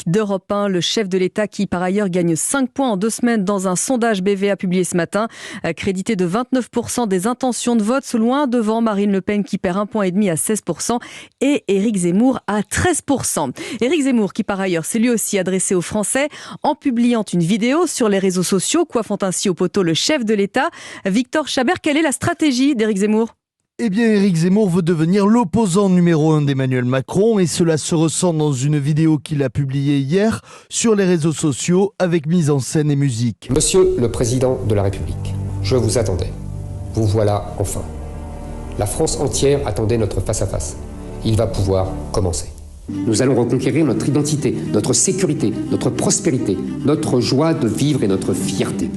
d'Europe 1, le chef de l'État qui par ailleurs gagne 5 points en 2 semaines dans un sondage BVA publié ce matin, crédité de 29% des intentions de vote, loin devant Marine Le Pen qui perd 1,5 point à 16% et Éric Zemmour à 13%. Éric Zemmour qui par ailleurs s'est lui aussi adressé aux Français en publiant une vidéo sur les réseaux sociaux, coiffant ainsi au poteau le chef de l'État. Victor Chabert, quelle est la stratégie d'Éric Zemmour ? Eh bien, Éric Zemmour veut devenir l'opposant numéro 1 d'Emmanuel Macron et cela se ressent dans une vidéo qu'il a publiée hier sur les réseaux sociaux avec mise en scène et musique. Monsieur le Président de la République, je vous attendais. Vous voilà enfin. La France entière attendait notre face-à-face. Il va pouvoir commencer. Nous allons reconquérir notre identité, notre sécurité, notre prospérité, notre joie de vivre et notre fierté.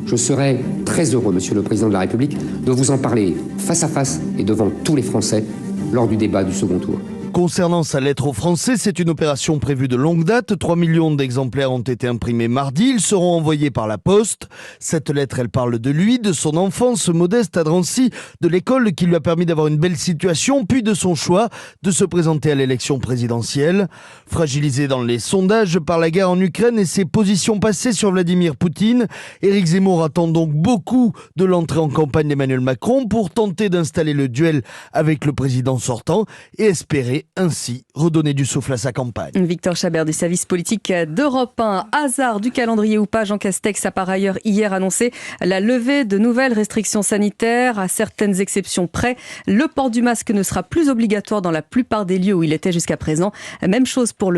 Je serai très heureux, Monsieur le Président de la République, de vous en parler face à face et devant tous les Français lors du débat du second tour. Concernant sa lettre aux Français, c'est une opération prévue de longue date. 3 millions d'exemplaires ont été imprimés mardi. Ils seront envoyés par la poste. Cette lettre, elle parle de lui, de son enfance modeste à Drancy, de l'école qui lui a permis d'avoir une belle situation, puis de son choix de se présenter à l'élection présidentielle. Fragilisé dans les sondages par la guerre en Ukraine et ses positions passées sur Vladimir Poutine, Éric Zemmour attend donc beaucoup de l'entrée en campagne d'Emmanuel Macron pour tenter d'installer le duel avec le président sortant et espérer ainsi redonner du souffle à sa campagne. Victor Chabert du service politique d'Europe 1. Hasard du calendrier ou pas, Jean Castex a par ailleurs hier annoncé la levée de nouvelles restrictions sanitaires à certaines exceptions près. Le port du masque ne sera plus obligatoire dans la plupart des lieux où il était jusqu'à présent. Même chose pour le